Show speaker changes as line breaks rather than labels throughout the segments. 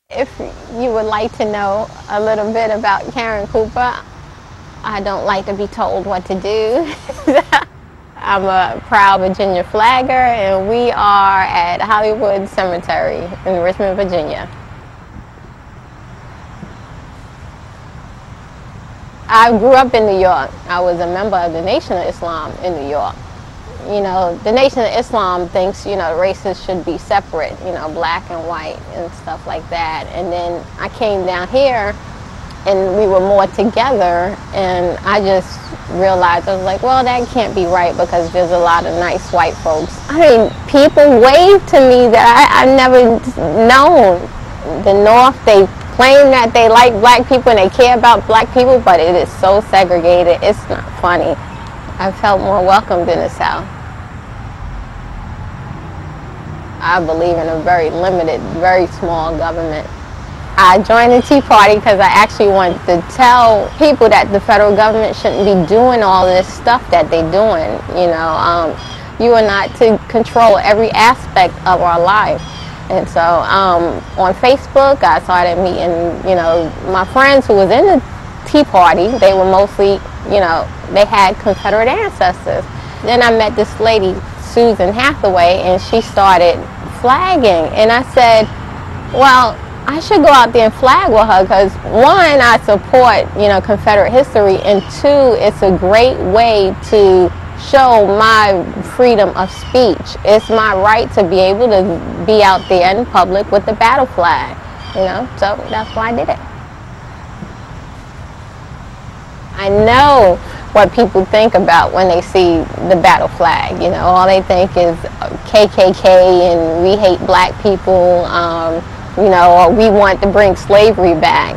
If you would like to know a little bit about Karen Cooper, I don't like to be told what to do. I'm a proud Virginia flagger, and we are at Hollywood Cemetery in Richmond, Virginia. I grew up in New York. I was a member of the Nation of Islam in New York. You know, the Nation of Islam thinks, you know, races should be separate, you know, black and white and stuff like that. And then I came down here and we were more together, and I just realized, I was like, well, that can't be right because there's a lot of nice white folks. I mean, people wave to me that I've never known. The North, they claim that they like black people and they care about black people, but it is so segregated, it's not funny. I felt more welcomed in the South. I believe in a very limited, very small government. I joined the Tea Party because I actually wanted to tell people that the federal government shouldn't be doing all this stuff that they're doing. You know, you are not to control every aspect of our life. And so on Facebook, I started meeting, you know, my friends who was in the Tea Party. They were mostly, you know, they had Confederate ancestors. Then I met this lady, Susan Hathaway, and she started flagging. And I said, well, I should go out there and flag with her because, one, I support, you know, Confederate history, and two, it's a great way to show my freedom of speech. It's my right to be able to be out there in public with the battle flag, you know, so that's why I did it. I know what people think about when they see the battle flag. You know, all they think is KKK and we hate black people, you know, or we want to bring slavery back.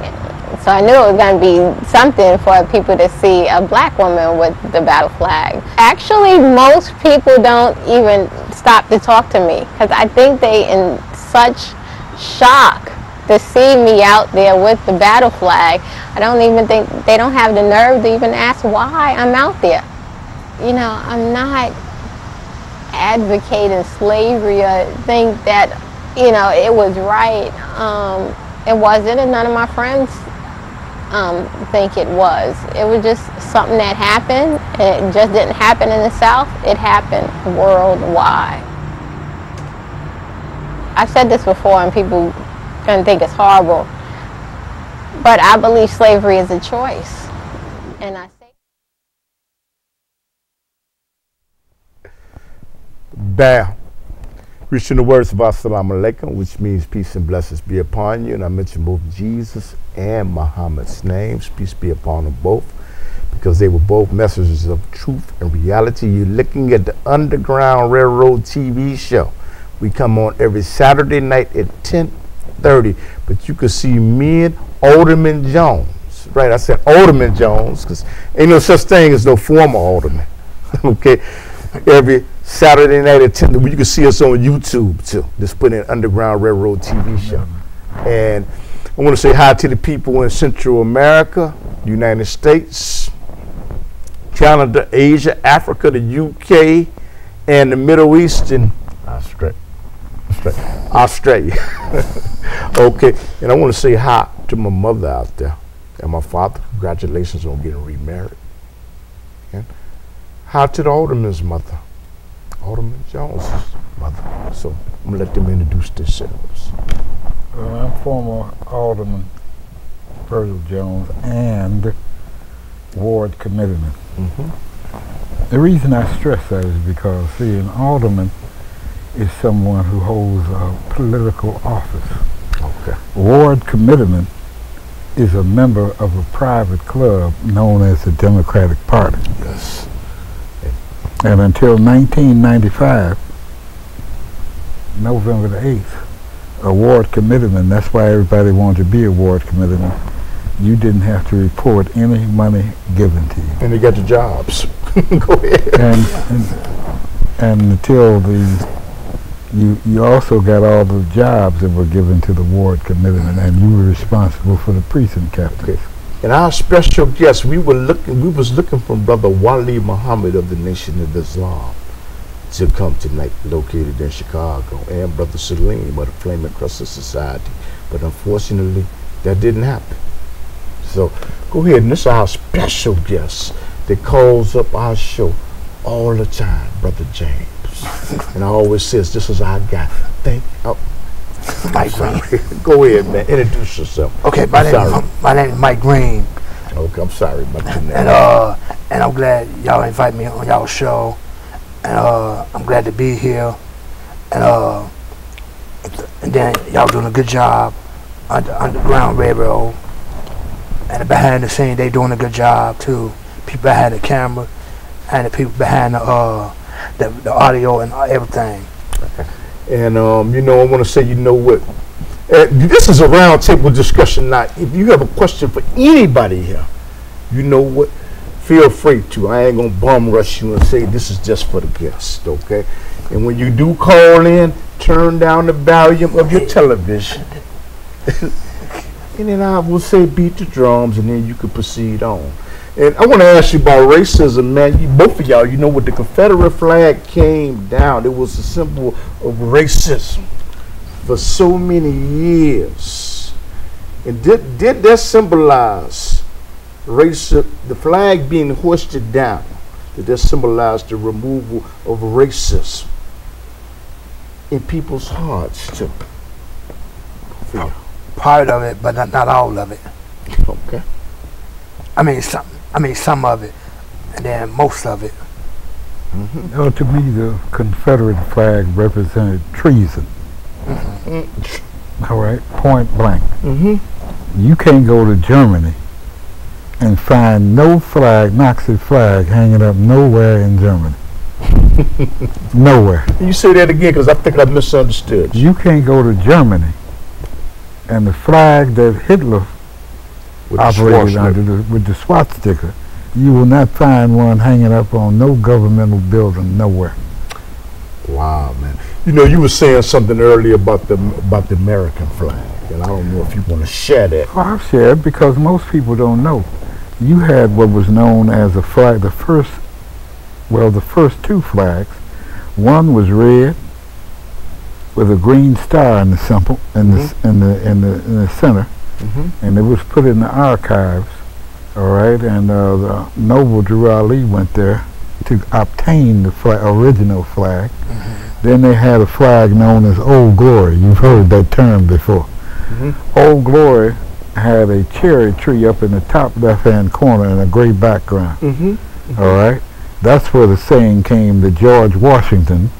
So I knew it was going to be something for people to see a black woman with the battle flag. Actually, most people don't even stop to talk to me because I think they in such shock to see me out there with the battle flag. I don't even think, they don't have the nerve to even ask why I'm out there. You know, I'm not advocating slavery or think that, you know, it was right. It wasn't, and none of my friends think it was. It was just something that happened. It just didn't happen in the South. It happened worldwide. I've said this before, and people gonna think it's horrible, but I believe slavery is a choice, and I say.
Bow. Reaching the words of Assalamu Alaikum, which means peace and blessings be upon you. And I mention both Jesus and Muhammad's names. Peace be upon them both, because they were both messengers of truth and reality. You're looking at the Underground Railroad TV show. We come on every Saturday night at 10:30, but you can see me and Alderman Jones. Right, I said Alderman Jones because ain't no such thing as no former alderman. Okay, every Saturday night at 10. You can see us on YouTube too. Just put in Underground Railroad TV show. And I want to say hi to the people in Central America, United States, Canada, Asia, Africa, the UK, and the Middle East, and Australia. Okay, and I want to say hi to my mother out there and my father. Congratulations on getting remarried. And hi to the Alderman's mother, Alderman Jones' mother. So I'm gonna let them introduce themselves.
Well, I'm former Alderman Virgil Jones and Ward Committeeman. The reason I stress that is because, see, an alderman is someone who holds a political office.
Okay.
Ward Committeeman is a member of a private club known as the Democratic Party.
Yes.
And until 1995, November the 8th, a ward committeeman, that's why everybody wanted to be a ward committeeman, you didn't have to report any money given to you.
And they got the jobs. Go ahead.
And until you also got all the jobs that were given to the ward committeeman, and you were responsible for the precinct captains.
Okay. And our special guest, we was looking for Brother Wali Muhammad of the Nation of Islam to come tonight, located in Chicago, and Brother Salim of the Flaming Crescent Society. But unfortunately, that didn't happen. So go ahead, and this is our special guest that calls up our show all the time, Brother James. And I always says, this is our guy.
Mike Green.
Go ahead, man. Introduce yourself.
Okay, my name is Mike Green.
Okay, I'm sorry about your name.
And I'm glad y'all invite me on y'all show. And I'm glad to be here. And then y'all doing a good job on the Underground Radio. And behind the scene, they doing a good job too. People behind the camera and the people behind the audio and everything.
And you know, I want to say, you know what? This is a round table discussion. Now, if you have a question for anybody here, you know what? Feel free to. I ain't gonna bum rush you and say this is just for the guest, okay? And when you do call in, turn down the volume of your television. And then I will say beat the drums, and then you can proceed on. And I want to ask you about racism, man. Both of y'all, you know, when the Confederate flag came down, it was a symbol of racism for so many years. And did that symbolize racism, the flag being hoisted down? Did that symbolize the removal of racism in people's hearts too?
Part of it, but not all of it.
Okay.
I mean some of it, and then most of it.
Mm-hmm. To me, the Confederate flag represented treason. All right, point blank. You can't go to Germany and find no flag, Nazi flag, hanging up nowhere in Germany. Nowhere.
You say that again, because I think I misunderstood.
You can't go to Germany and the flag that Hitler operated under with the swastika, you will not find one hanging up on no governmental building nowhere.
Wow, man. You know, you were saying something earlier about the American flag, and I don't know if you want to share that.
Oh, I'll share it because most people don't know. You had what was known as a flag, the first two flags. One was red with a green star in the symbol in the center, and it was put in the archives. All right, and the noble Drew Ali went there to obtain the original flag. Then they had a flag known as Old Glory. You've heard that term before. Old Glory had a cherry tree up in the top left-hand corner and a gray background. All right, that's where the saying came that George Washington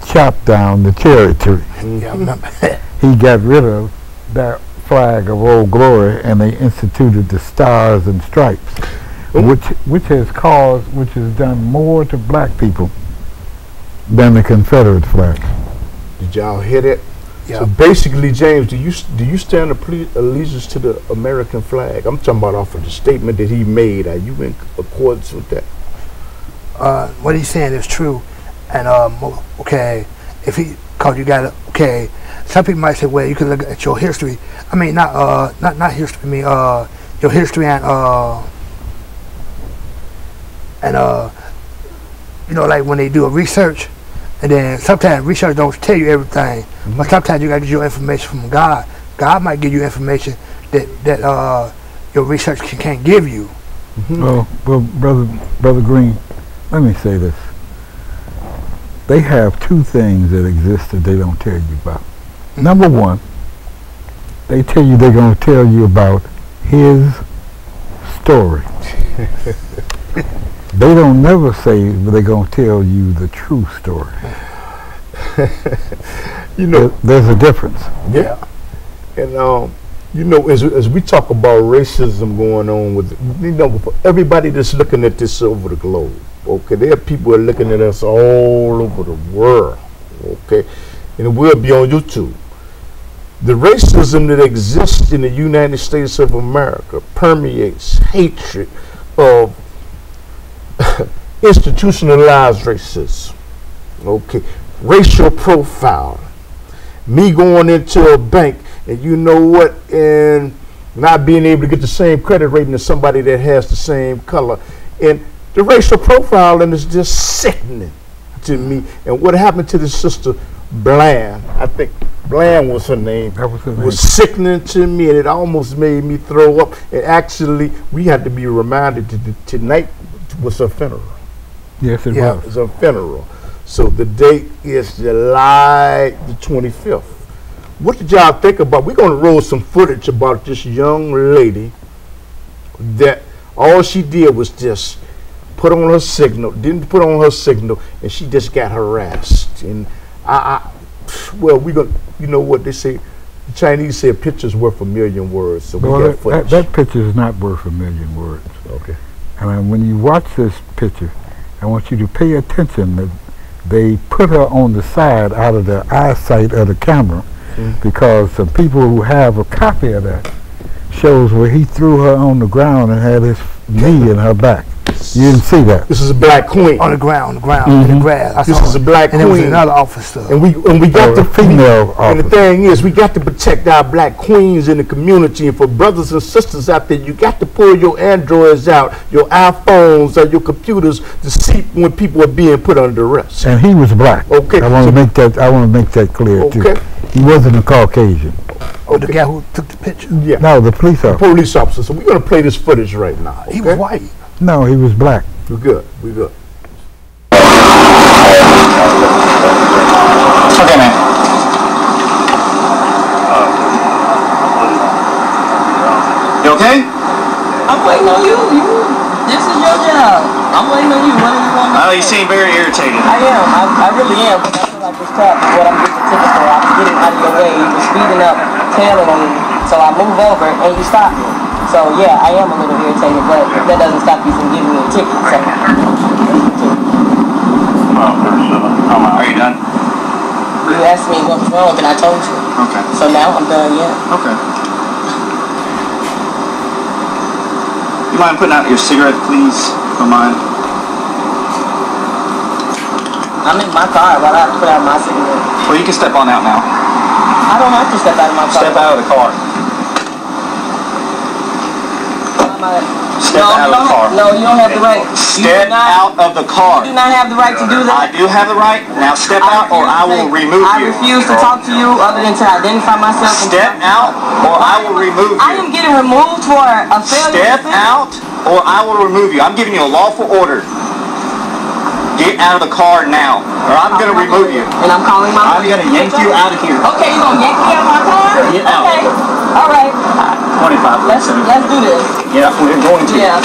chopped down the cherry tree.
Yeah, I remember that.
He got rid of that flag of Old Glory, and they instituted the Stars and Stripes, which has done more to black people than the Confederate flag.
Did y'all hear that?
Yeah.
So basically, James, do you stand allegiance to the American flag? I'm talking about off of the statement that he made. Are you in accordance with that?
What he's saying is true, and okay, cause you got okay. Some people might say, well, you can look at your history. I mean, not history. I mean, your history and you know, like when they do a research, and then sometimes research don't tell you everything, but sometimes you got to get your information from God. God might give you information that your research can't give you.
Well, brother Green, let me say this. They have two things that exist that they don't tell you about. Number one, they tell you they're going to tell you about his story. They don't never say they're going to tell you the true story.
You know,
there's a difference.
Yeah. And you know, as we talk about racism going on with, you know, for everybody that's looking at this over the globe, okay, there are people who are looking at us all over the world, okay, and it will be on YouTube. The racism that exists in the United States of America permeates hatred of institutionalized racism, okay, racial profile, me going into a bank and you know what, and not being able to get the same credit rating as somebody that has the same color, and the racial profiling is just sickening to me. And what happened to the sister Bland, I think Bland was her name.
That was her name.
Was sickening to me, and it almost made me throw up. And actually, we had to be reminded that tonight was her funeral.
Yes, it
It
was.
was her funeral. So the date is July the 25th. What did y'all think about? We're going to roll some footage about this young lady that all she did was just put on her signal, didn't put on her signal, and she just got harassed. And well, we gonna, you know what they say, the Chinese say a picture's worth a million words. So we got footage.
That picture is not worth a million words.
Okay.
And when you watch this picture, I want you to pay attention that they put her on the side out of the eyesight of the camera, because the people who have a copy of that shows where he threw her on the ground and had his knee in her back. You didn't see that.
This is a black queen.
On the ground, in the grass.
This is a black queen.
And there was another officer.
And we got
the female officer.
And the thing is, we got to protect our black queens in the community. And for brothers and sisters out there, you got to pull your Androids out, your iPhones, or your computers to see when people are being put under arrest.
And he was black.
Okay.
I want to make that. I want to make that clear too. He wasn't a Caucasian.
Oh, the guy who took the picture?
Yeah.
No, the police officer.
Police officer. So we're gonna play this footage right now. Okay?
He was white.
No, he was black.
We're good. We're good.
Okay, man. You okay?
I'm waiting on you. This is your job. I'm waiting on you. What do you want me to
You seem very irritated.
I am. I really am. Because I feel like this cop is what I'm getting the ticket for. I was getting out of your way. You were speeding up, tailing on me. So I move over and you stop me. So yeah, I am a little irritated, but that doesn't stop you from giving me a ticket. So.
Are you done?
You asked me what was wrong, and I told you.
Okay.
So now I'm done. Yeah.
Okay. You mind putting out your cigarette, please? Don't mind.
I'm in my car. Why do I have to put out my cigarette?
Well, you can step on out now.
I don't have to step out of my car.
Step out of the car. Step out of the car.
No, you don't have the right.
Step out of the car.
You do not have the right to do that.
I do have the right. Now step out or I will remove
I
you.
refuse to talk to you other than to identify myself.
Step out or I will remove you.
I am getting removed for a failure.
Step out or I will remove you. I'm giving you a lawful order. Get out of the car now, or I'm going to remove you.
And I'm calling my
I'm going to yank you out of here.
Okay, you're going to yank me out of my car?
Get out.
Okay, all right.
25.
Let's do this.
Yeah, we're going to.
Yeah,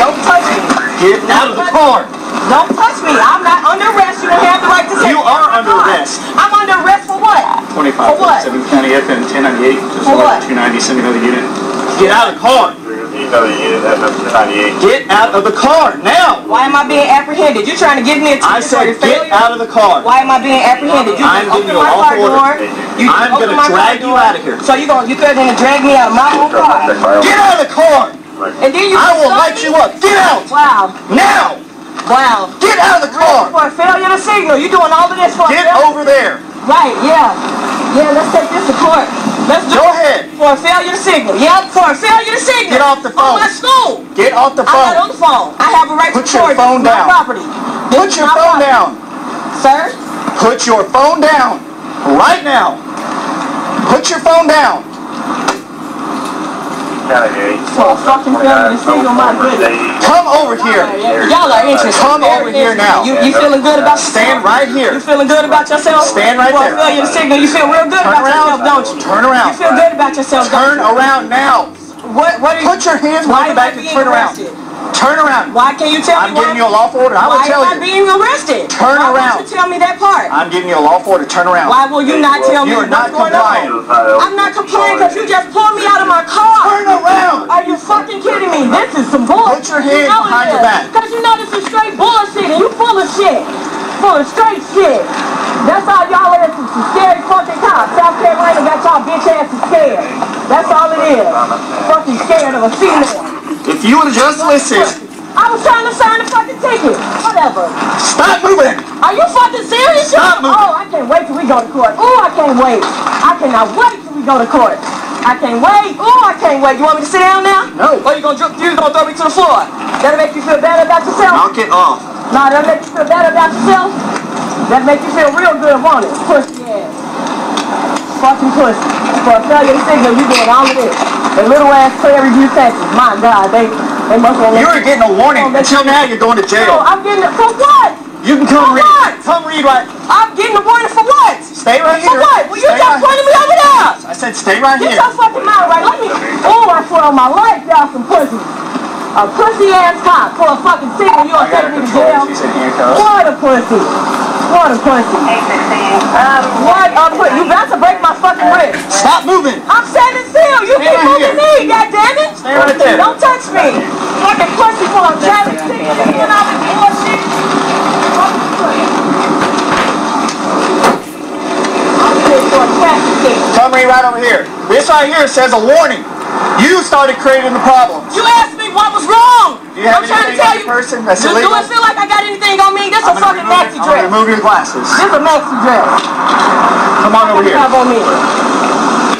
don't touch me.
Get out of the car.
Don't touch me. I'm not under arrest. You don't have the right to take me
You
out
are
of my
under
car.
arrest.
I'm under arrest for what?
25.
For what?
7th County FM 1098. Just
For what?
290. Send another unit. Get out of the car.
Another unit FM 1098.
Get out of the car now.
Why am I being apprehended? You trying to give me a ticket
I said
for your
get out of the car.
Why am I being apprehended? You
I'm
just
giving
opened
you a
my car
lawful
door.
order.
You just
I'm
opened
gonna
my car
drag you
door.
out of here.
So you're gonna drag me out of my own car.
Get out of the car.
And then you
I will
stop
light
me?
you up. Get out
Wow.
now.
Wow.
Get out of the car.
For a failure to signal. You're doing all of this for
Get
a failure.
over there.
Right, yeah. Yeah, let's take this to court. Let's do
Go
it.
ahead.
For a failure to signal. Yep, for a failure to signal.
Get off the phone.
On my school.
Get off the
I'm not on
phone.
the phone. I have a right
Put
to
your
record.
phone
This is my
down.
property. This
Put
is
your
my
phone
property.
down.
Sir?
Put your phone down. Right now. Put your phone down.
For a fucking failure to signal, my goodness.
Come over here.
Y'all are interesting.
Come
Very
over here
interesting.
now.
You feeling good about yourself?
Stand right here.
You feeling good about yourself?
Stand right
For
there.
a failure to signal, you feel real good
Turn
about
around.
yourself, don't you?
Turn around.
You feel good about yourself,
Turn
don't you?
around now.
What are you?
Put your hands
Why
behind
am
your
I
back and
being
turn around.
arrested?
Turn around.
Why can't you tell
I'm
me
giving you a lawful order. I will
why
tell
am I
you.
being arrested?
Turn
why
around.
Won't you tell me that part?
I'm giving you a lawful order. Turn around.
Why will you not tell me
You are
what's
not
going
complying.
on? I'm not complying because you just pulled me out of my car.
Turn around.
Are you fucking kidding me? This is some bullshit.
Put your hands behind your back.
Because you know this is straight bullshit and you full of shit. Full of straight shit. That's all y'all is some scary fucking cops. South Carolina got y'all bitch asses scared. That's all it is. Fucking scared of a female.
If you would just listen.
I was trying to sign a fucking ticket. Whatever.
Stop moving.
Are you fucking serious?
Stop moving.
Oh, I can't wait till we go to court. Oh, I can't wait. I cannot wait till we go to court. I can't wait. Oh, I can't wait. You want me to sit down now?
No.
Or you gonna throw me to the floor? That'll make you feel better about yourself?
Knock it off.
No, that'll make you feel better about yourself? That'll make you feel real good, won't it? Pussy ass. fucking pussy. For a failure signal, you doing all of this. The little ass Prairie View, Texas. My God, they must want to.
You were getting a warning. Until now, you're going to jail.
No, I'm getting it for what?
You can come read. Come read right.
I'm getting a warning for what?
Stay right here.
For what? Well, you just pointed me over there.
I said stay right here.
Get your fucking mouth right. Let me. Oh, I swear on my life, y'all some pussy. A pussy ass cop for a fucking signal. You gonna take me to jail? What a pussy. What a pussy. What a pussy. You about to break my fucking wrist.
Stop moving.
I'm standing still. You keep moving me, goddammit.
Stay right there.
Don't touch me. Fucking pussy for a traffic signal. And all this bullshit. Fucking pussy. I'm here for a traffic signal.
Come read right over here. This right here says a warning. You started creating the problem.
You asked me what was wrong.
Do you have
I'm trying to
anything
tell
on
you.
your person that's
Do
illegal?
it feel like I got anything on me? This a fucking maxi
I'm
dress.
gonna remove your glasses.
This a maxi dress.
Come on over here.
Have on me.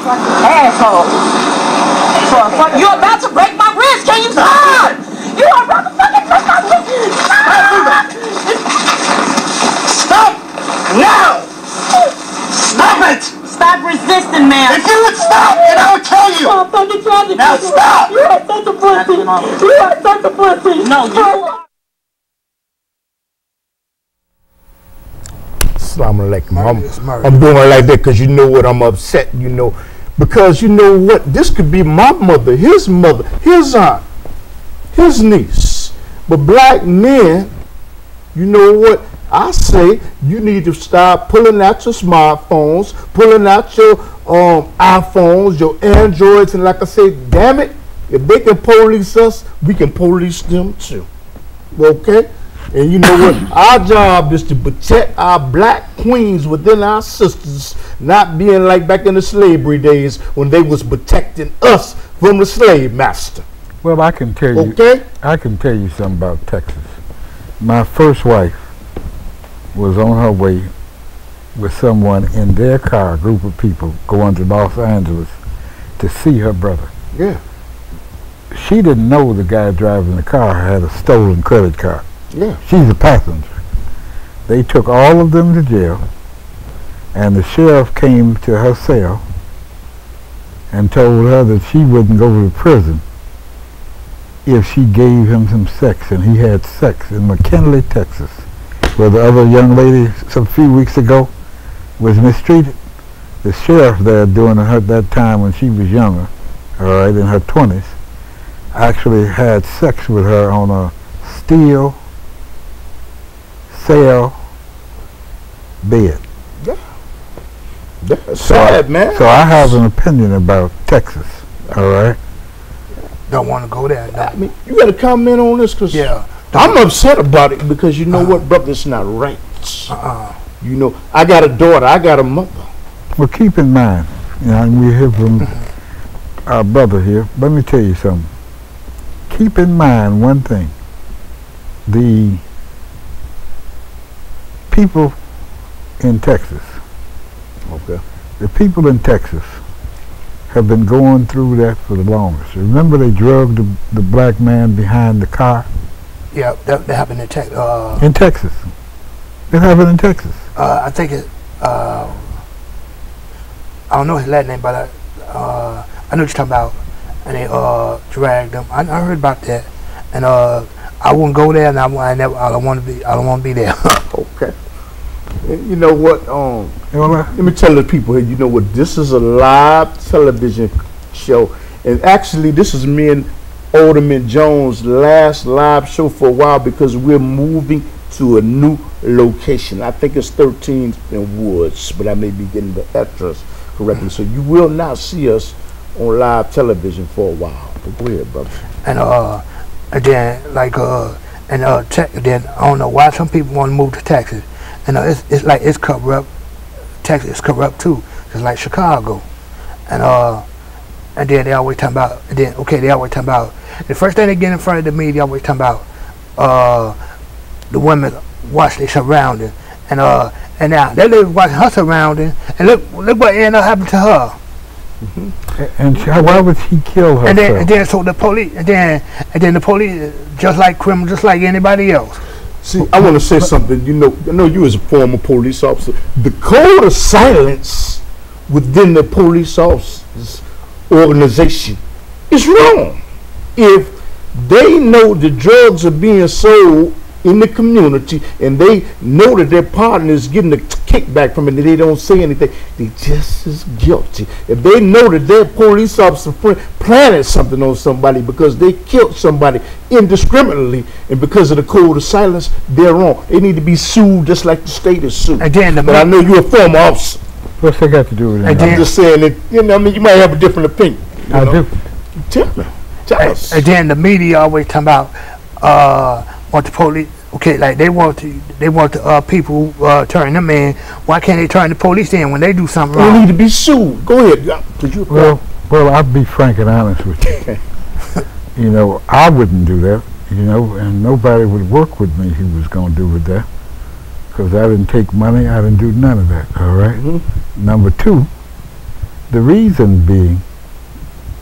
Fucking asshole. You're about to break my wrist. Can you stop? You are about to fucking break my wrist. Stop.
Stop now. Stop it.
Stop resisting, man.
If you would stop, then I would tell you.
I'm fucking trying to.
Now stop.
You are such a pussy. You are such a pussy. No, you are.
Assalamu alaikum. I'm doing it like that because you know what, I'm upset, you know, because you know what, this could be my mother, his aunt, his niece. But black men, you know what, I say you need to start pulling out your smartphones, pulling out your iPhones, your Androids, and like I say, damn it, if they can police us, we can police them too. Okay? And you know what? Our job is to protect our black queens within our sisters, not being like back in the slavery days when they was protecting us from the slave master.
Well, I can tell you.
Okay?
I can tell you something about Texas. My first wife was on her way with someone in their car, a group of people, going to Los Angeles to see her brother.
Yeah.
She didn't know the guy driving the car had a stolen credit card.
Yeah.
She's a passenger. They took all of them to jail, and the sheriff came to her cell and told her that she wouldn't go to prison if she gave him some sex, and he had sex in McKinley, Texas, where the other young lady some few weeks ago was mistreated. The sheriff there during her that time when she was younger, all right, in her 20s, actually had sex with her on a steel cell bed.
Yeah. That's sad, man.
So I have an opinion about Texas, all right?
Don't want to go there.
I mean, you got to comment on this because I'm upset about it because you know what, brother, it's not right. You know, I got a daughter, I got a mother.
Well, keep in mind, you know, and we hear from our brother here. Let me tell you something. Keep in mind one thing. The people in Texas, the people in Texas have been going through that for the longest. Remember they drugged the black man behind the car?
Yeah, that happened in Texas.
In Texas. It happened in Texas.
I think it, I don't know his last name, but I know what you're talking about. And they dragged him. I heard about that. And I wouldn't go there, and I don't want to be there.
Okay. You know what? Let me tell the people here. You know what? This is a live television show, and actually, this is me and Alderman Jones' last live show for a while because we're moving to a new location. I think it's 13 in Woods, but I may be getting the address correctly. So you will not see us on live television for a while. But go ahead, brother.
And then like then I don't know why some people want to move to Texas. And it's like it's corrupt. Texas is corrupt too, just like Chicago. And then they always talking about. And then they always talking about. The first thing they get in front of the media, they always talking about the women watch their surroundings. And now they live watching her surroundings. And look what ended up happening to her.
And why would he kill her?
And then so the police, and then the police, just like criminals, just like anybody else.
See, I want to say something. You know, I know you as a former police officer. The code of silence within the police officers organization is wrong. If they know the drugs are being sold in the community and they know that their partner is getting a kickback from it and they don't say anything, they just as guilty. If they know that their police officer planted something on somebody because they killed somebody indiscriminately and because of the code of silence, they're wrong. They need to be sued just like the state is sued. But I know you're a former officer.
What's that got to do with it?
I'm just saying that, you know, I mean, you might have a different opinion.
I do.
Tell me. Tell us.
And then the media always talking about want the police. Okay, like they want the people turn them in. Why can't they turn the police in when they do something wrong?
They need to be sued. Go ahead.
Well, I'll be frank and honest with you. You know, I wouldn't do that. You know, and nobody would work with me who was going to do with that, because I didn't take money. I didn't do none of that. All right. Mm-hmm. Number two, the reason being,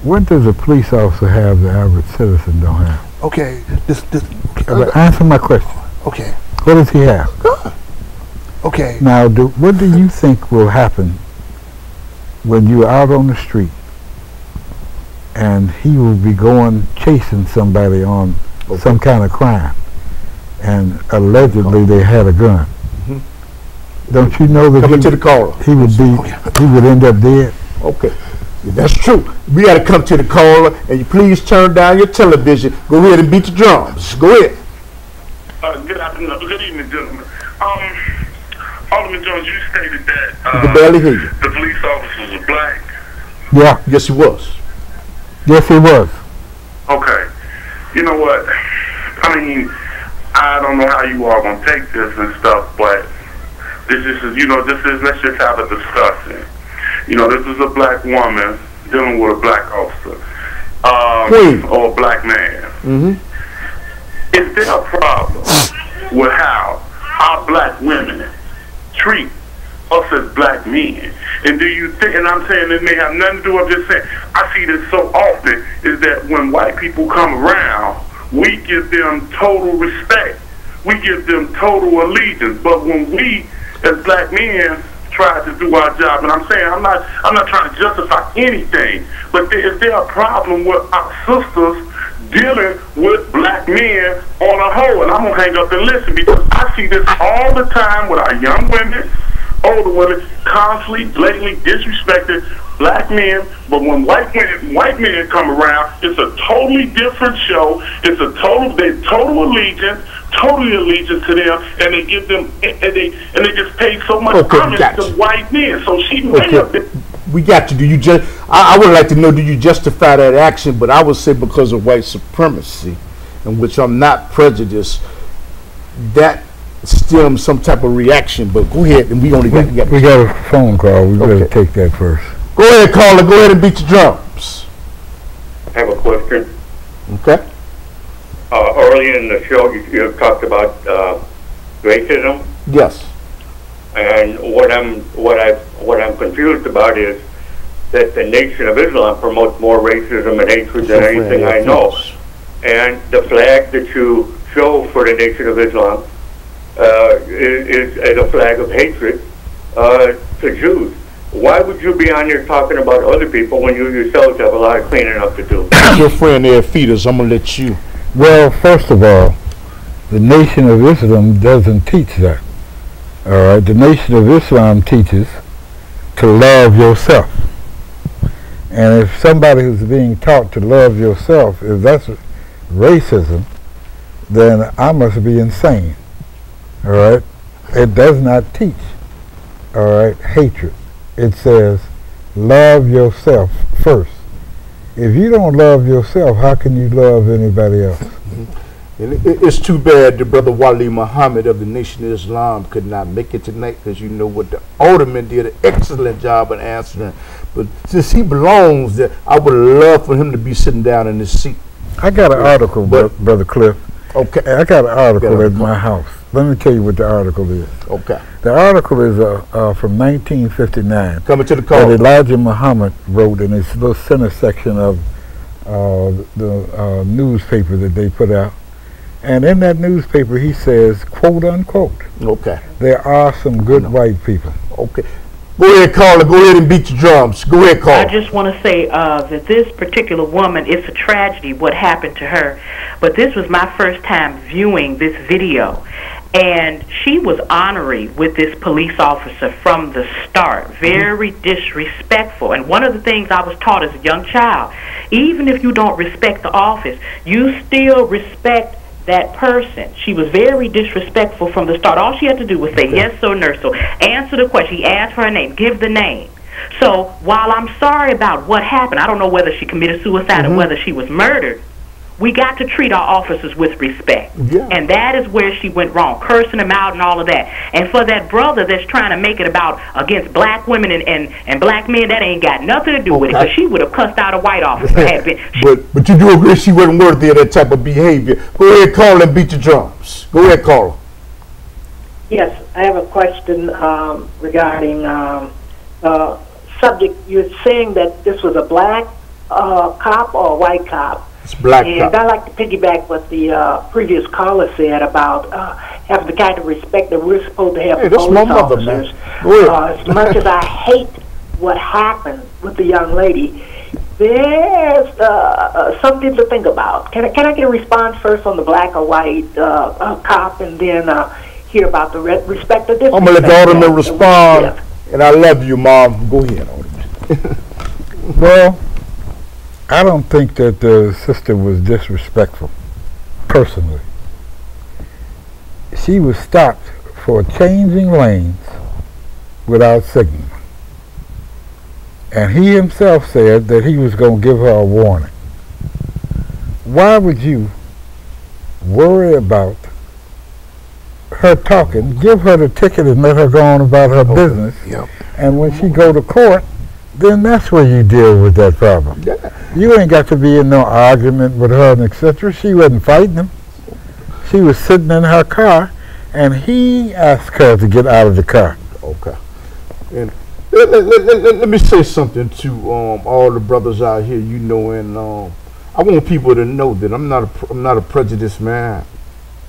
what does a police officer have the average citizen don't have?
Okay,
answer my question.
Okay.
What does he have?
Okay.
Now, what do you think will happen when you're out on the street and he will be going chasing somebody on some kind of crime and allegedly they had a gun? Mm-hmm. Don't you know that he would end up dead?
Okay. That's true. We got to come to the caller, and you please turn down your television. Go ahead and beat the drums. Go ahead.
Good afternoon. Good evening, gentlemen. Alderman Jones, you stated that
I can barely hear you.
The police officers are black.
Yeah.
Yes, he was.
Yes, he was.
Okay. You know what? I mean, I don't know how you all gonna take this and stuff, but this is, you know, let's just have a discussion. You know, this is a black woman dealing with a black officer, or a black man. Mm-hmm. Is there a problem with how our black women treat us as black men? And do you think, and I'm saying this may have nothing to do with, I'm just saying, I see this so often, is that when white people come around, we give them total respect. We give them total allegiance. But when we, as black men, try to do our job, and I'm saying I'm not trying to justify anything, but is there a problem with our sisters dealing with black men on a whole? And I'm gonna hang up and listen, because I see this all the time with our young women, older women, constantly, blatantly disrespecting black men. But when white men come around, it's a totally different show. It's a total allegiance to them, and they give them, and they just pay so much homage to white men. So she may have been.
We got to. Do you just? I would like to know. Do you justify that action? But I would say because of white supremacy, in which I'm not prejudiced, that stems some type of reaction. But go ahead, and we got
a phone call. We better take that first.
Go ahead, caller. Go ahead and beat the drums.
I have a question.
Okay.
Earlier in the show, you talked about racism.
Yes.
And what I'm confused about is that the Nation of Islam promotes more racism and hatred than anything I know. And the flag that you show for the Nation of Islam is a flag of hatred to Jews. Why would you be on here talking about other people when you yourselves have a lot of cleaning up to do?
Your friend there, Feeders, I'm going to let you.
Well, first of all, the Nation of Islam doesn't teach that. All right, the Nation of Islam teaches to love yourself. And if somebody who's being taught to love yourself, if that's racism, then I must be insane. All right, it does not teach, all right, hatred. It says love yourself first. If you don't love yourself, how can you love anybody else?
And it's too bad the brother Wali Muhammad of the Nation of Islam could not make it tonight, because you know what, the alderman did an excellent job of answering. But since he belongs there, I would love for him to be sitting down in his seat.
I got an article, Brother Cliff.
Okay.
I got an article at my house. Let me tell you what the article is.
Okay.
The article is from 1959.
Coming to the call.
That Elijah Muhammad wrote in his little center section of the newspaper that they put out. And in that newspaper, he says, quote unquote,
okay,
there are some good white people.
Okay. Go ahead, Carla. Go ahead and beat your drums. Go ahead, Carla.
I just want to say that this particular woman, it's a tragedy what happened to her. But this was my first time viewing this video. And she was ornery with this police officer from the start. Very disrespectful. And one of the things I was taught as a young child, even if you don't respect the office, you still respect that person. She was very disrespectful from the start. All she had to do was say yes or no. So answer the question. He asked for her name. Give the name. So while I'm sorry about what happened, I don't know whether she committed suicide or whether she was murdered, we got to treat our officers with respect. Yeah. And that is where she went wrong, cursing them out and all of that. And for that brother that's trying to make it about against black women and black men, that ain't got nothing to do with it, because she would have cussed out a white officer. Had been,
but you do agree she wasn't worthy of that type of behavior. Go ahead, Carla, and beat your drums. Go ahead, Carla.
Yes, I have a question regarding subject. You're saying that this was a black cop or a white cop?
It's black
and
cop.
I like to piggyback what the previous caller said about having the kind of respect that we're supposed to have for police officers. As much as I hate what happened with the young lady, there's something to think about. Can I get a response first on the black or white cop, and then hear about the respect of this?
I'm going to let the Alderman respond, and I love you, Mom. Go ahead, Alderman.
Well, I don't think that the sister was disrespectful, personally. She was stopped for changing lanes without signaling. And he himself said that he was going to give her a warning. Why would you worry about her talking, give her the ticket and let her go on about her business, and when she go to court, then that's where you deal with that problem. You ain't got to be in no argument with her and etc. She wasn't fighting him. She was sitting in her car, and he asked her to get out of the car.
Okay. And let me say something to all the brothers out here, you know, and I want people to know that I'm not a prejudiced man.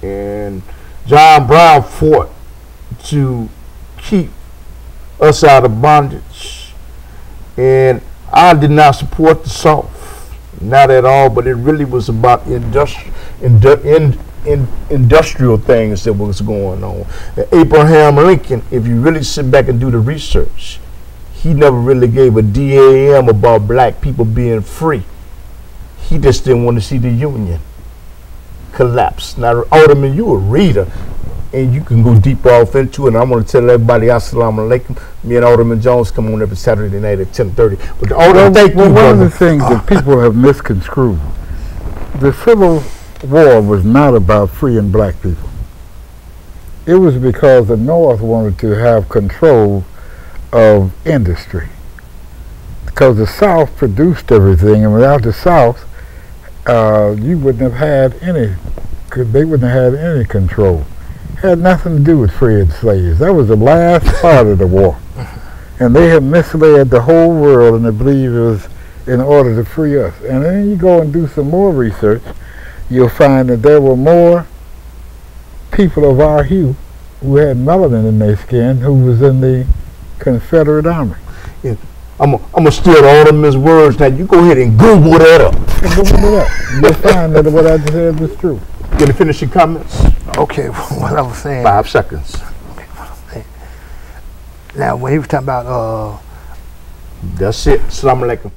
And John Brown fought to keep us out of bondage. And I did not support the South, not at all, but it really was about industrial things that was going on. Abraham Lincoln, if you really sit back and do the research, he never really gave a damn about black people being free. He just didn't want to see the Union collapse. Now, Alderman, you a reader, and you can go deeper off into it. And I want to tell everybody, assalamu alaikum. Me and Alderman Jones come on every Saturday night at 10:30. But
one of the things that people have misconstrued, the Civil War was not about freeing black people. It was because the North wanted to have control of industry. Because the South produced everything, and without the South, you wouldn't have had any, they wouldn't have had any control. Had nothing to do with freeing slaves. That was the last part of the war. And they had misled the whole world, and they believed it was in order to free us. And then you go and do some more research, you'll find that there were more people of our hue who had melanin in their skin who was in the Confederate Army.
Yeah. I'm gonna steal the Alderman's words. Now you go ahead and Google that up.
Google it up. You'll find that what I just said was true.
You gonna finish your comments?
Okay, what I was saying.
5 seconds.
Okay, now, when he was talking about
that's it. Assalamu alaikum.